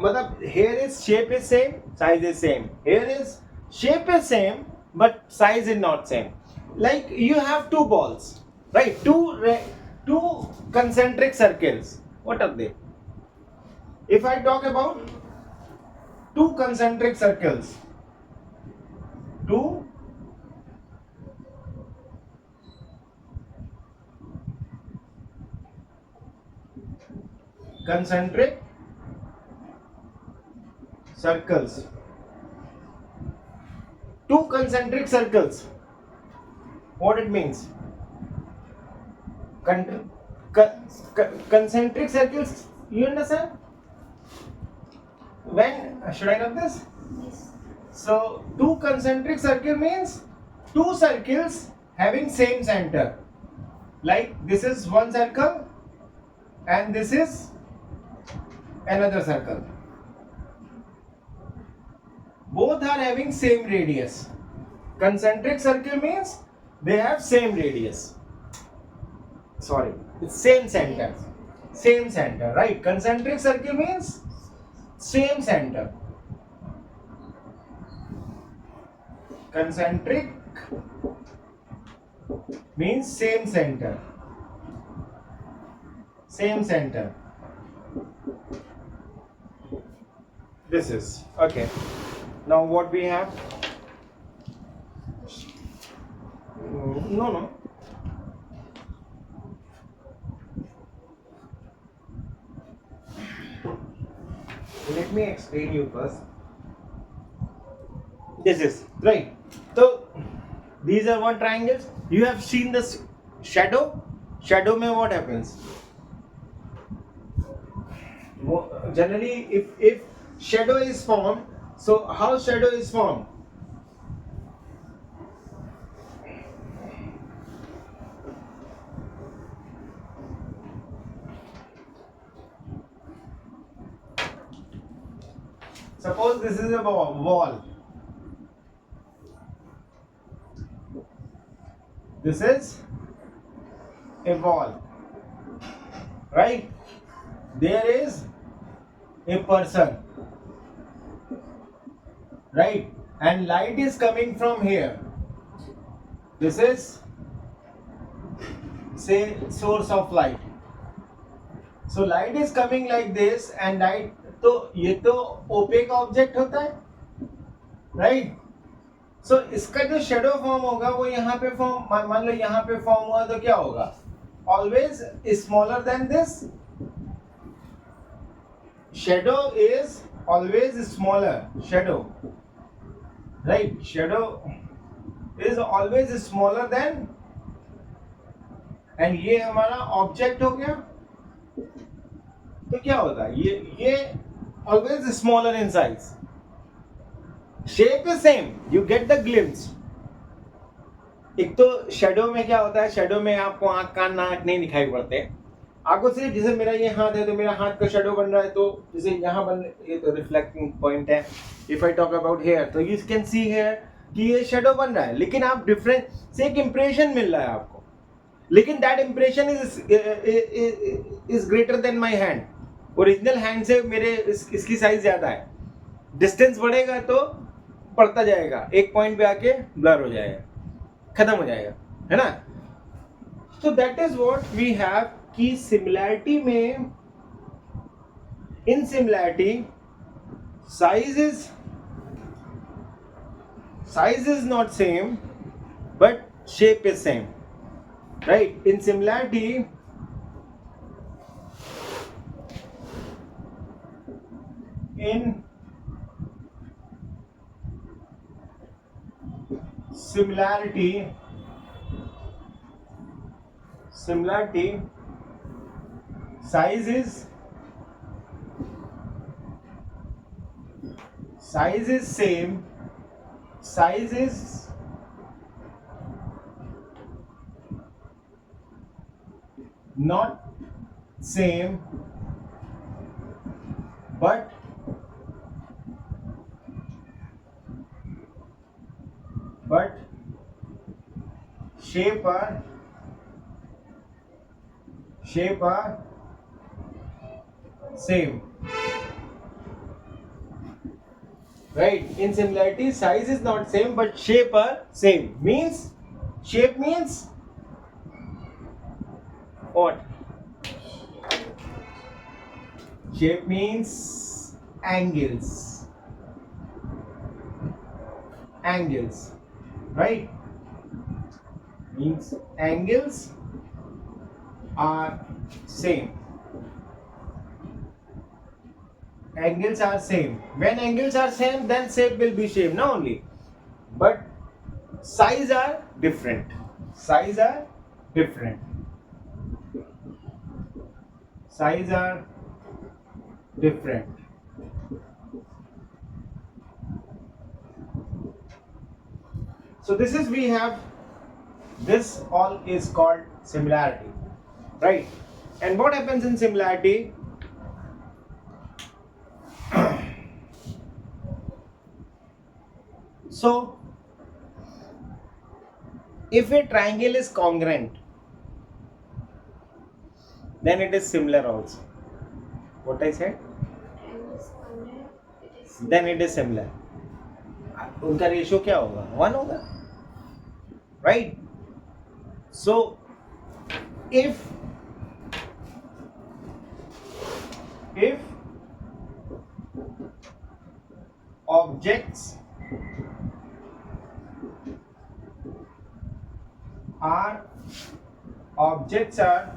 मतलब here is shape is same, size is same. Here is shape is same, but size is not same. Like you have two balls, right? Two concentric circles. What are they? If I talk about two concentric circles, two concentric circles, two concentric circles. What it means? Concentric circles. You understand? When should I know this? Yes. So two concentric circle means two circles having same center. Like this is one circle and this is another circle. Both are having same radius. Concentric circle means they have same radius. Sorry, it's same center. Same center, right? Concentric circle means same center. Concentric means same center. Same center. This is okay. Now what we have? No. Let me explain you first. This is right. So these are one triangles. You have seen this shadow. Shadow mein what happens? Generally, if shadow is formed, so how shadow is formed? Suppose this is a wall. This is a wall, right? There is a person, right? And light is coming from here. This is, say, source of light. So light is coming like this, and light, तो ये तो opaque object होता है, right? सो इसका जो shadow form होगा वो यहाँ पे फॉर्म, मान लो यहाँ पे फॉर्म हुआ तो क्या होगा? Always smaller than this. Shadow is always smaller. Shadow, right? Shadow is always smaller than, and ये हमारा ऑब्जेक्ट हो गया. तो क्या होता है? ये always smaller in size. Shape is same, you get the glimpse. एक तो शेडो में क्या होता है? शेडो में आपको आंख कान नाक नहीं दिखाई पड़ते. आपको सिर्फ, जैसे मेरा ये हाथ है तो मेरा हाथ का शेडो बन रहा है, तो जैसे यहाँ बन, ये तो रिफ्लेक्टिंग पॉइंट है. If I talk about here, तो यू कैन सी हेयर कि ये शेडो बन रहा है, लेकिन आप डिफरेंट से एक इंप्रेशन मिल रहा है आपको, लेकिन that impression is greater than my hand. Original hand से मेरे इसकी साइज ज्यादा है. डिस्टेंस बढ़ेगा तो बढ़ता जाएगा, एक पॉइंट पे आके ब्लर हो जाएगा, खत्म हो जाएगा, है ना? तो that is what we have कि सिमिलैरिटी में, in similarity size is not same but shape is same, right? In similarity similarity size is same, size is not same but shape are same. right? In similarity, size is not same, but shape are same. Means shape means what? Shape means angles, angles, right? Means angles are same. Angles are same. When angles are same, then shape will be same, not only. But size are different. Size are different. Size are different. So this is we have this all is called similarity, right? And what happens in similarity? So if a triangle is congruent, then it is similar also. What I said? Then it is similar. उनका ratio क्या होगा? 1 होगा, right? So if objects are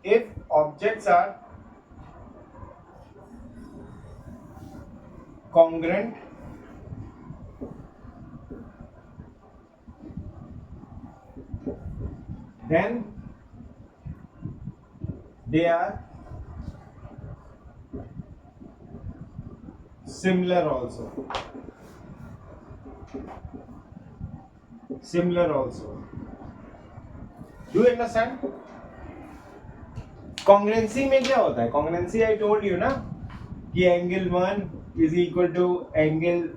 if objects are congruent, then they are similar also. Similar also. Do you understand? Congruency में क्या होता है? Congruency I told you ना कि angle 1 is equal to angle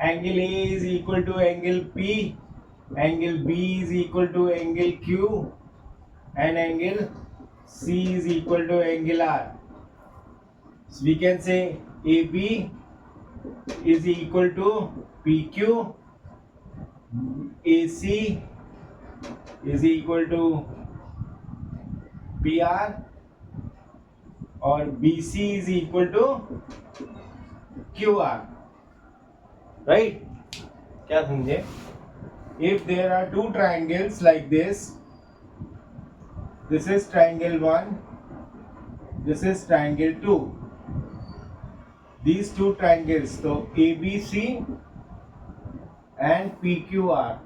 angle A is equal to angle P, angle B is equal to angle Q, and angle C is equal to angle R. So we can say AB is equal to PQ, AC is equal to PR, or BC is equal to QR, right? क्या समझे? If there are two triangles like this is triangle 1, this is triangle 2. These two triangles, so ABC and PQR.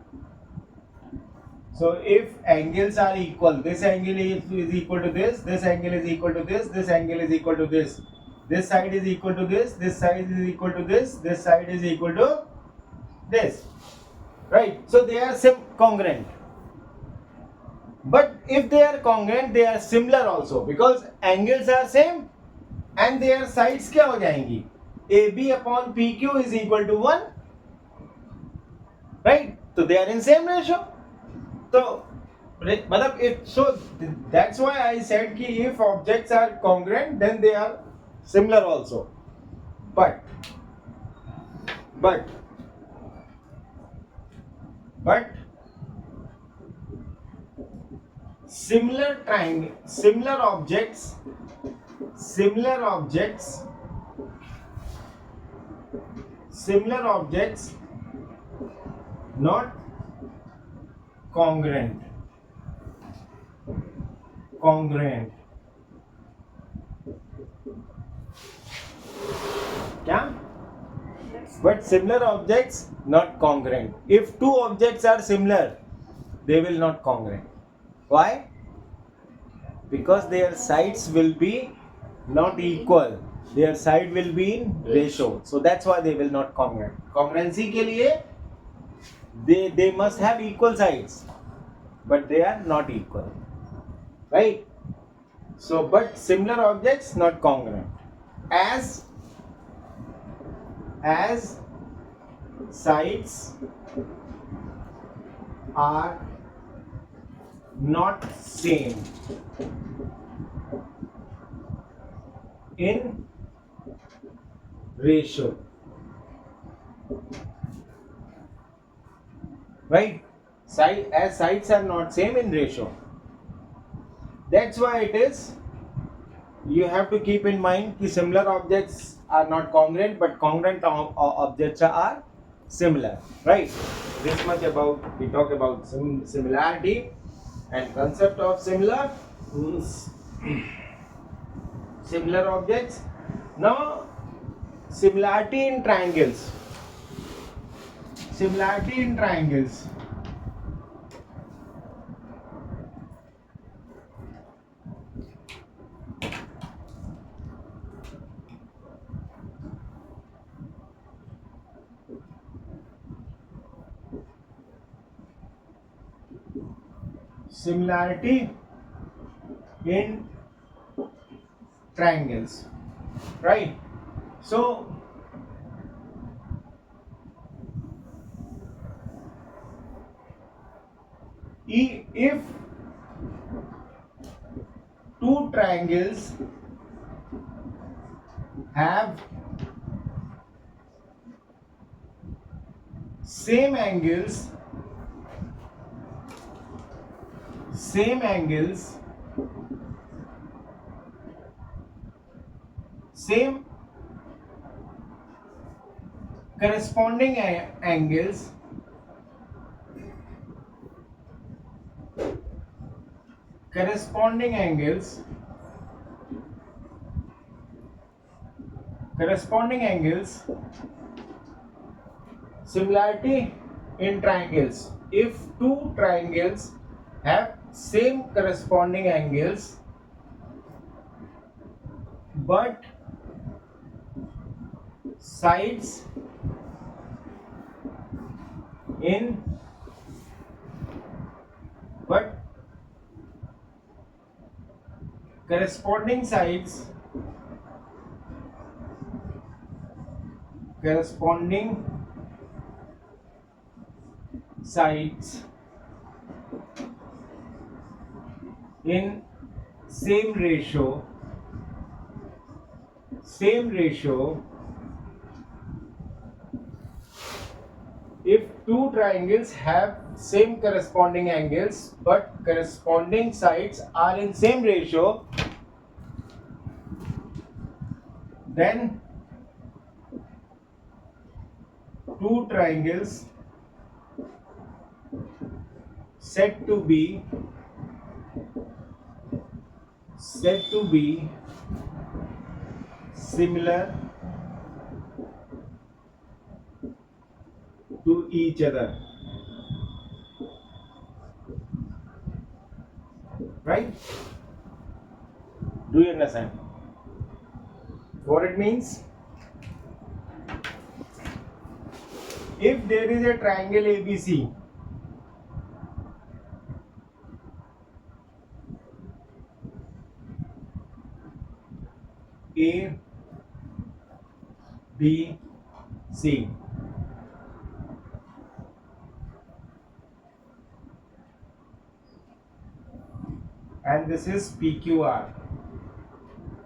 So if angles are equal, this angle is equal to this angle is equal to this angle is equal to this side is equal to this side is equal to this side is equal to this, right? So they are congruent. But if they are congruent, they are similar also, because angles are same and their sides क्या हो जाएंगी? AB upon PQ is equal to 1, right? So they are in same ratio. So मतलब so that's why I said कि if objects are congruent, then they are similar also. But similar objects not congruent. क्या? But similar objects not congruent. If two objects are similar, they will not congruent. Why? Because their sides will be not equal. Their side will be in ratio. So that's why they will not congruent. Congruency के लिए they must have equal sides, but they are not equal, right? So but similar objects not congruent. As sides are not same, in ratio, right? As sides are not same in ratio. That's why it is, you have to keep in mind that similar objects are not congruent, but congruent objects are similar, right? This much about, we talk about similarity and concept of similar means similar objects. Now, similarity in triangles. Similarity in triangles. Similarity in triangles, right? So, if two triangles have same angles, same angles, same corresponding angles, corresponding angles, corresponding angles, similarity in triangles. If two triangles have same corresponding angles, but sides in, but corresponding sides, corresponding sides in same ratio, same ratio. If two triangles have same corresponding angles but corresponding sides are in same ratio, then two triangles said to be similar to each other, right? Do you understand what it means? If there is a triangle ABC, A, B, C, and this is PQR,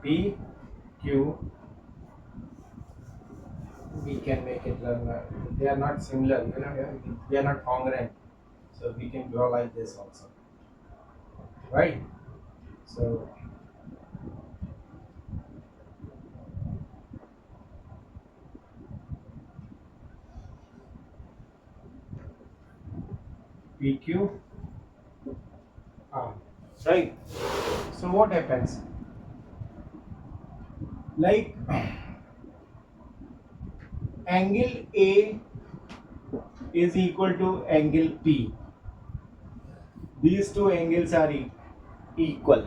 PQ, we can make it, they are not similar, they are not congruent, so we can draw like this also, right? So PQ, right? So what happens? Like angle A is equal to angle P. These two angles are equal,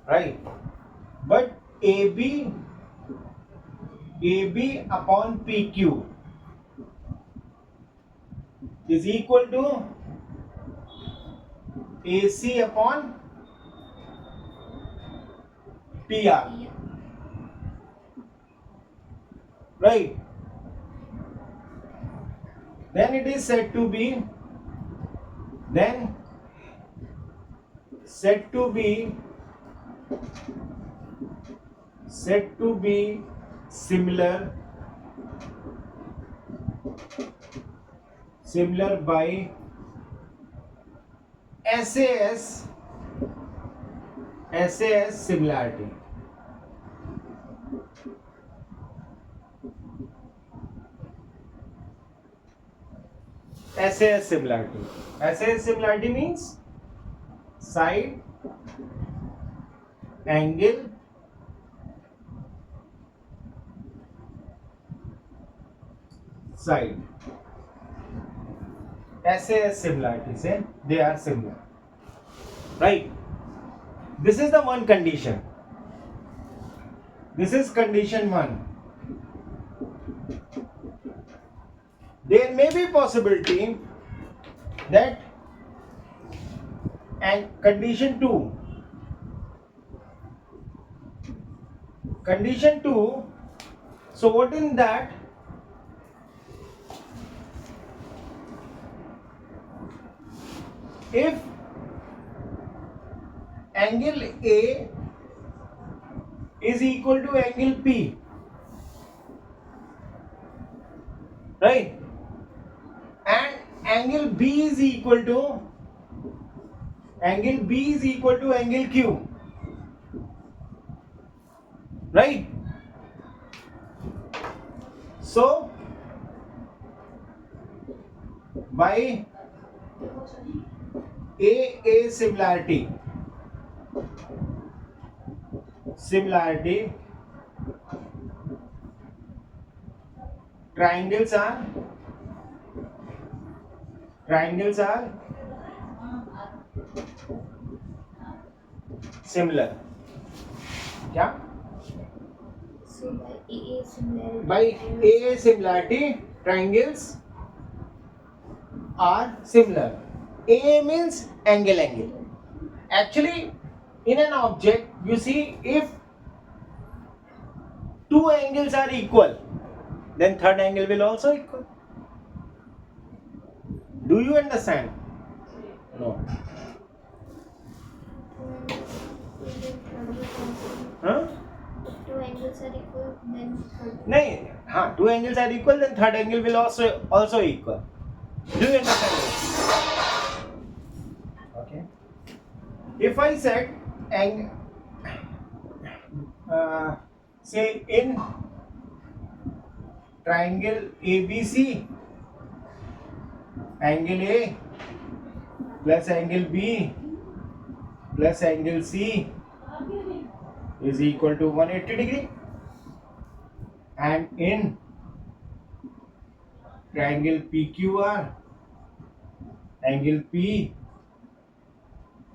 right? But AB upon PQ is equal to AC upon PR, right? Then it is said to be said to be similar by SAS similarity. SAS similarity. SAS similarity means side, angle, side. SAS similarity, say they are similar. Right? This is the one condition. This is condition 1. There may be possibility that, and condition 2. Condition 2, so what in that? If angle A is equal to angle P, right? And angle B is equal to angle Q, right? So by AA similarity, triangles are similar. क्या? So By AA similarity, triangles are similar. AA means angle. Actually, in an object, you see, if two angles are equal, then third angle will also equal. Do you understand? No. Huh? Two angles are equal, then नहीं, हाँ, two angles are equal, then third angle will also equal. Do you understand this? Okay. If I said say in triangle ABC, angle A plus angle B plus angle C is equal to 180 degree, and in triangle PQR, angle P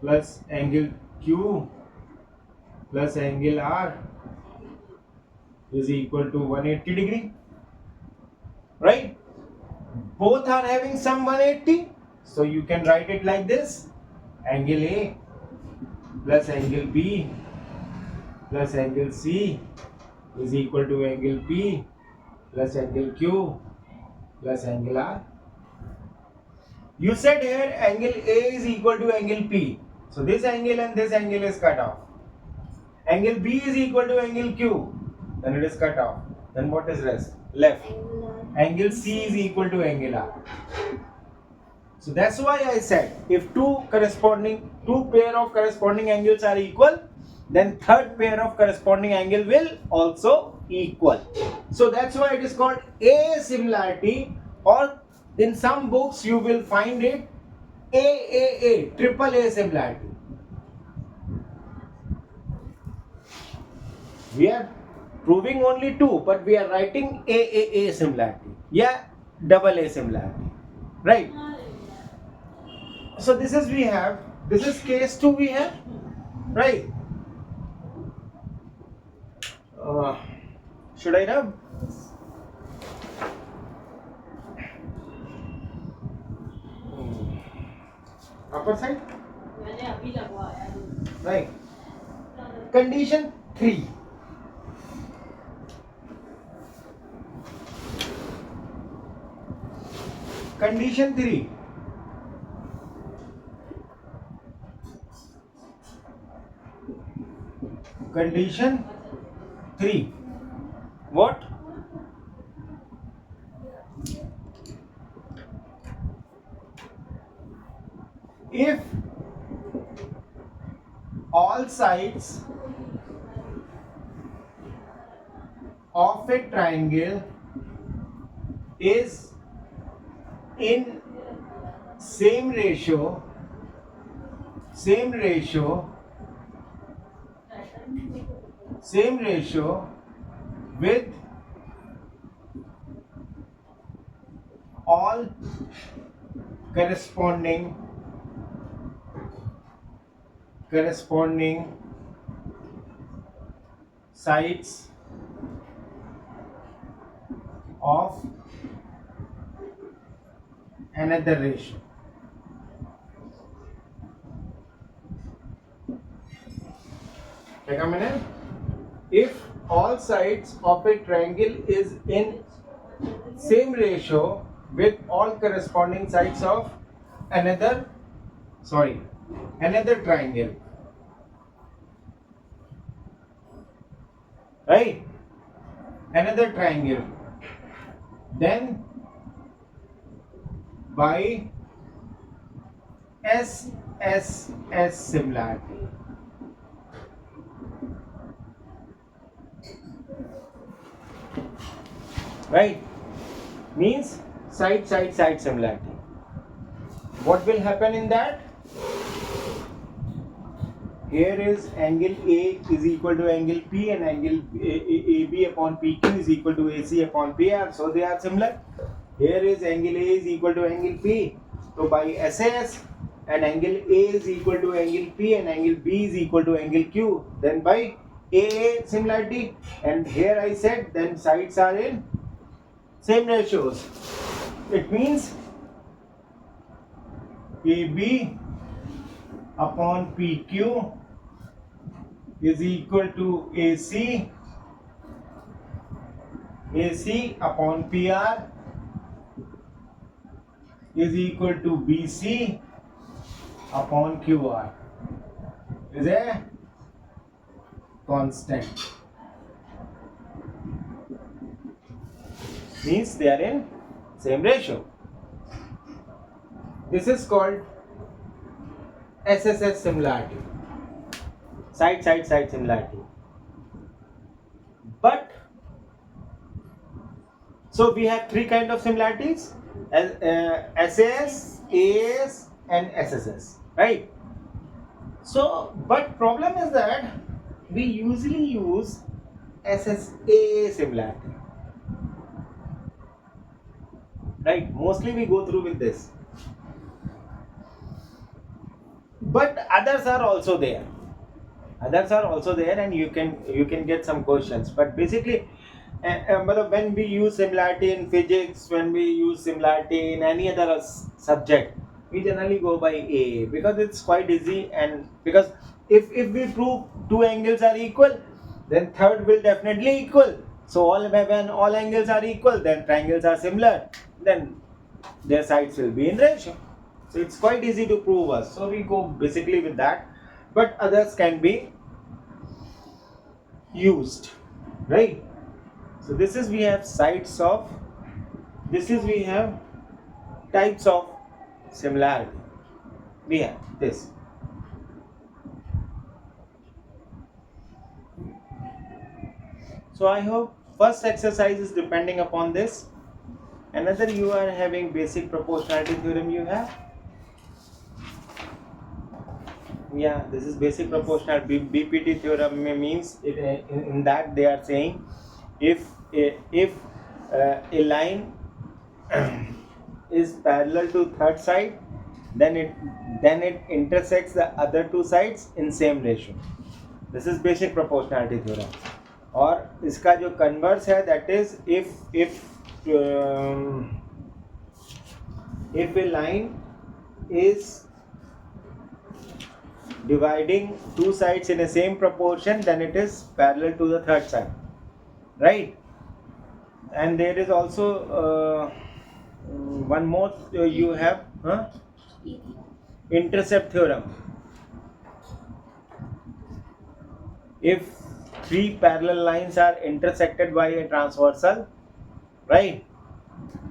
plus angle Q plus angle R is equal to 180 degree, right? Both are having some 180, so you can write it like this: angle A plus angle B plus angle C is equal to angle P plus angle Q plus angle R. You said here angle A is equal to angle P, so this angle and this angle is cut off. Angle B is equal to angle Q, then it is cut off. Then what is rest? Left. Angle C is equal to angle R. So that's why I said if two pair of corresponding angles are equal, then third pair of corresponding angle will also equal. So that's why it is called asimilarity, or in some books you will find it AAA, triple A similarity. We are proving only two, but we are writing AAA similarity. Yeah, double A similarity. Right? So this is case 2 we have. Right? Should I rub? Upper side? Right. Condition 3. Condition 3. Condition 3. What? If all sides of a triangle is in same ratio with all corresponding sides of another ratio. Take a minute. If all sides of a triangle is in same ratio with all corresponding sides of another triangle, right? Another triangle, then by SSS similarity. Right? Means side similarity. What will happen in that? Here is angle A is equal to angle P, and angle AB upon PQ is equal to AC upon PR. So they are similar. Here is angle A is equal to angle P. So by SAS, and angle A is equal to angle P, and angle B is equal to angle Q. Then by AA similarity, and here I said then sides are in same ratios. It means AB upon PQ is equal to AC upon PR is equal to BC upon QR. Is a constant. Means they are in same ratio. This is called SSS similarity. Side similarity. But so we have three kind of similarities: SAS, AS, and SSS. Right? So, but problem is that we usually use SSA similarity. Right? Mostly we go through with this. But others are also there. And you can get some questions. But basically, when we use similarity in physics, when we use similarity in any other subject, we generally go by A because it's quite easy, and because if we prove two angles are equal, then third will definitely equal. So when all angles are equal, then triangles are similar, then their sides will be in ratio. So it's quite easy to prove us. So we go basically with that, but others can be used, right? So this is we have we have types of similarity. We have this. So I hope first exercise is depending upon this. Another, you are having basic proportionality theorem you have. Yeah, this is basic proportionality. BPT theorem means in that they are saying if a line is parallel to third side, then it intersects the other two sides in same ratio. This is basic proportionality theorem. और इसका जो converse है, that is if a line is dividing two sides in the same proportion, then it is parallel to the third side, right? And there is also one more you have intercept theorem. If three parallel lines are intersected by a transversal, right?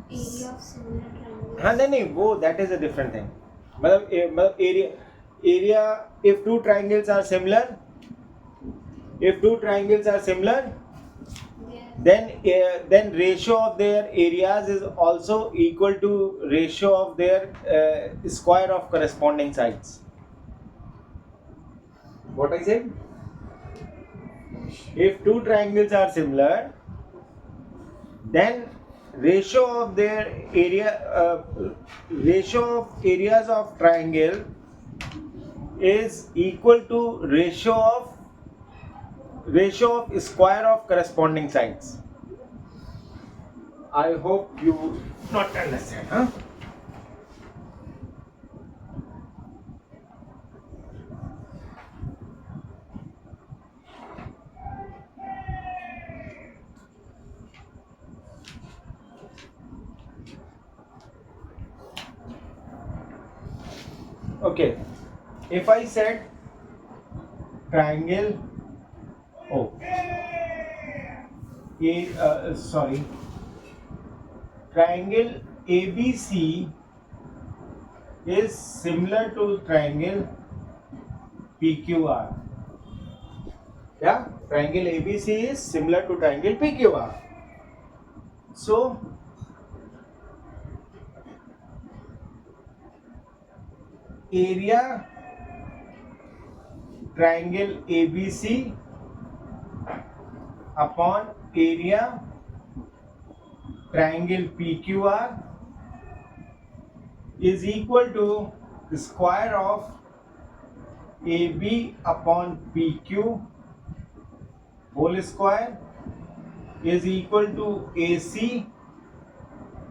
Area of similar triangles. हाँ नहीं वो that is a different thing. मतलब area if two triangles are similar, then ratio of their areas is also equal to ratio of their square of corresponding sides. What I said? If two triangles are similar, then ratio of areas of triangle is equal to ratio of square of corresponding sides. I hope you not understand, huh? Okay, if I said triangle, triangle ABC is similar to triangle PQR. Yeah, triangle ABC is similar to triangle PQR. So, area triangle ABC upon area triangle PQR is equal to the square of AB upon PQ whole square is equal to AC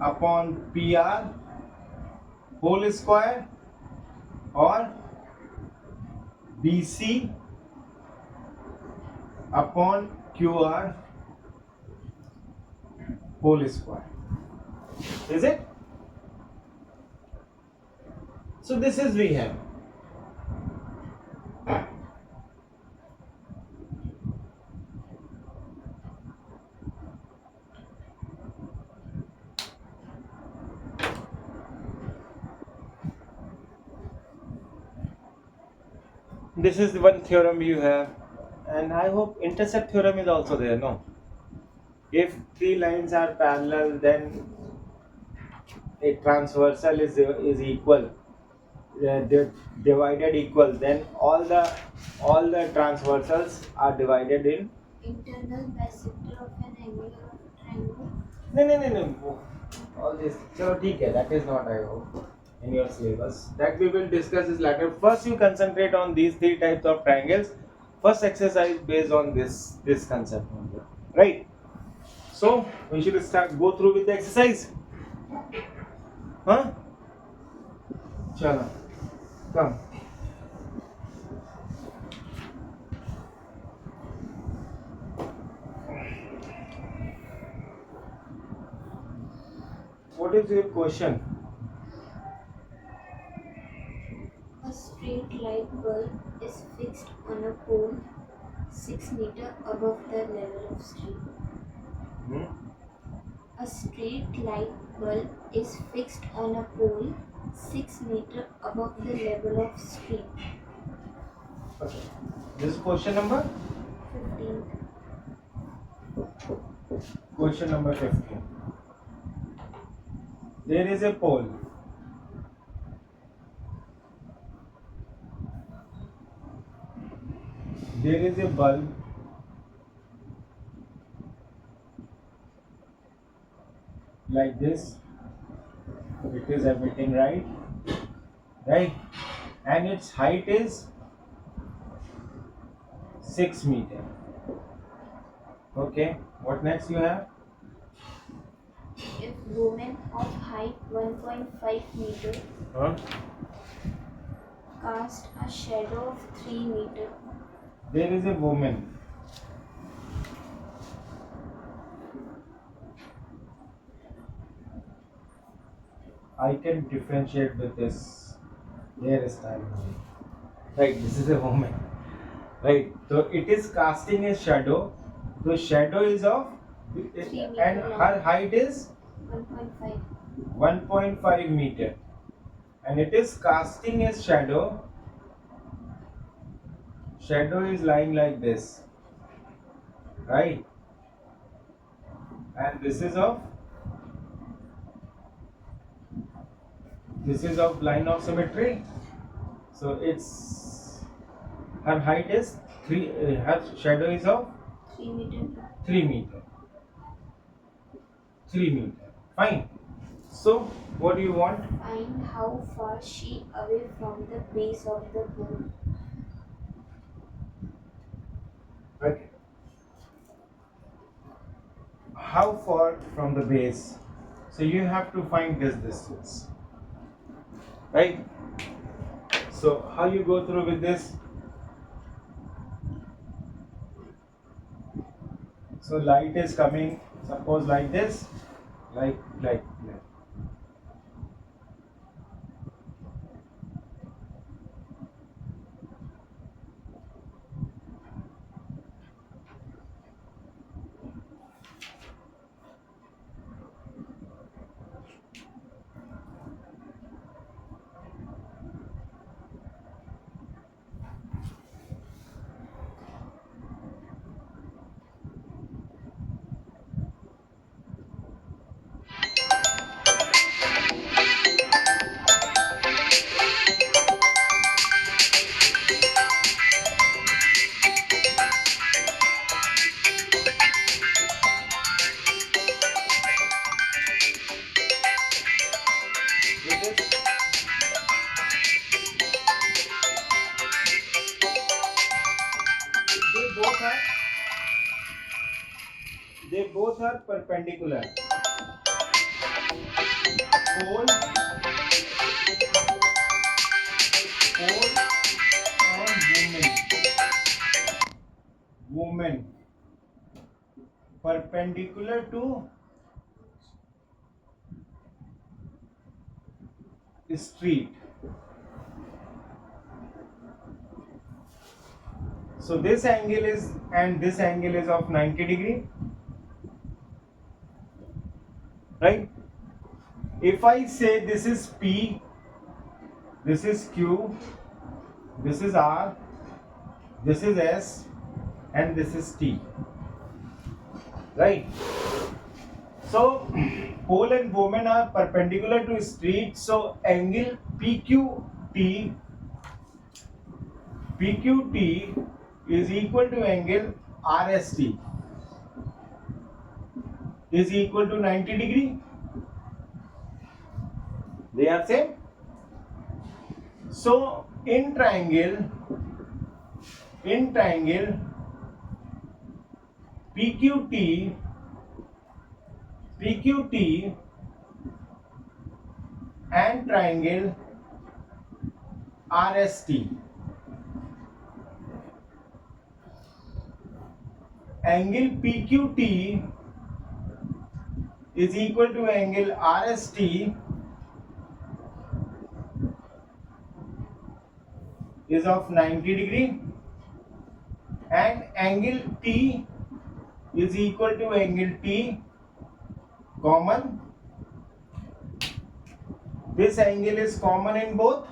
upon PR whole square or BC upon QR whole square. Is it? So this is we have. This is the one theorem you have, and I hope intercept theorem is also there. No, if three lines are parallel, then a transversal is equal. They're divided equal. Then all the transversals are divided in. Internal bisector of an angle of a triangle. No. All this. So ठीक है. That is not I hope in your syllabus. That we will discuss is later. First, you concentrate on these three types of triangles. First exercise based on this concept only. Right. So we should go through with the exercise. Huh? Chalo. Come. What is your question? A straight light bulb is fixed on a pole 6 meters above the level of street. A straight light bulb is fixed on a pole 6 meters above the level of street. Okay. This is question number 15. Question number 15. There is a pole. There is a bulb like this. It is emitting right, and its height is 6 meter. Okay, what next you have? If woman of height 1.5 meter Huh? cast a shadow of 3 meter, There is a woman. I can differentiate with this hairstyle. Right, this is a woman. right? So it is casting a shadow. The shadow is of, 3 and meter her long. height is 1.5. 1.5 meter, and it is casting a shadow. Shadow is lying like this, right? And this is of line of symmetry. So it's, her height is 3, her shadow is of 3 meter. 3 meter. 3 meter. Fine. So what do you want? Find how far she away from the base of the pole. Okay. How far from the base? So you have to find this distance, right? So how you go through with this? So light is coming, suppose like this, like. With this, they both are they both are perpendicular. Pole, pole and woman perpendicular to street. So this angle is, and this angle is of 90 degree, right? If I say this is P, this is Q, this is R, this is S, and this is T, right? So pole and woman are perpendicular to street, so angle PQT is equal to angle RST is equal to 90 degree. They are same. So in triangle PQT and triangle RST, angle PQT is equal to angle RST is of 90 degree, and angle T is equal to angle T common. This angle is common in both,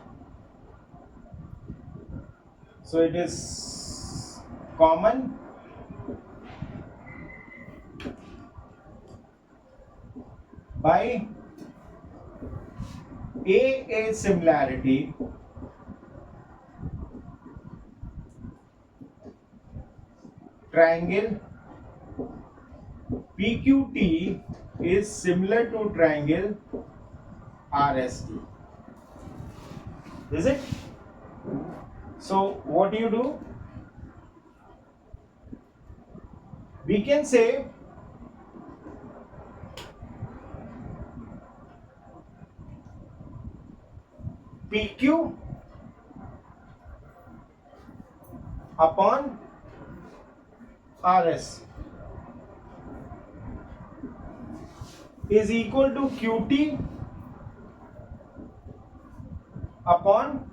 so it is common. By a similarity, triangle PQT is similar to triangle RST. Is it? So what do? We can say PQ upon RS is equal to QT upon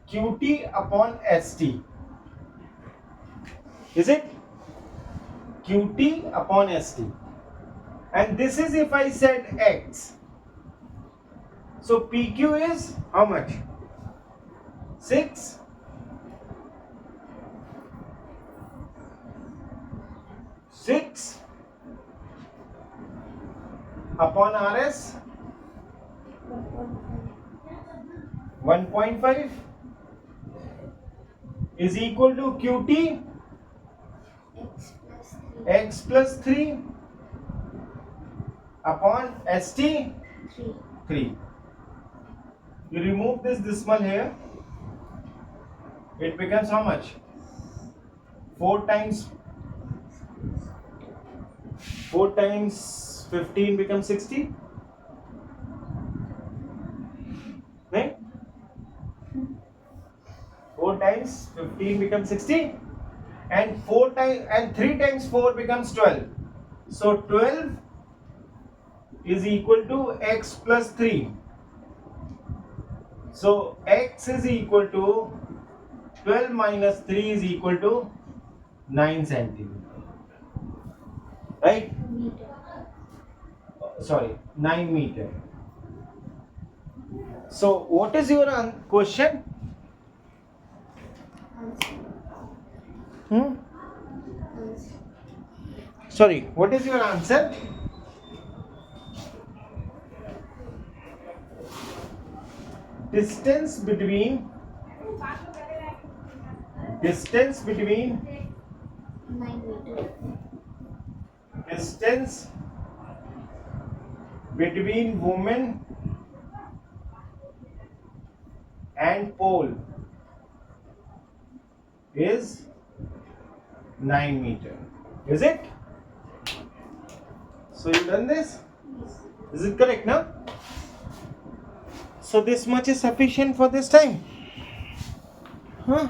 QT upon ST. Is it? QT upon ST. And this is if I said X. So PQ is how much? 6. 6 upon RS 1.5 is equal to QT X plus 3 upon ST 3. You remove this decimal here, it becomes how much? 4 times 15 becomes 60. Right? 4 times 15 becomes 60, and 3 times 4 becomes 12. So 12 is equal to X plus 3. So X is equal to 12 minus 3 is equal to 9 centimeter. Right? Sorry, 9 meter. So what is your question? Sorry, what is your answer? Distance between 9 meter. Distance between woman and pole is 9 meter. Is it? So you done this? Is it correct now? So this much is sufficient for this time. Huh?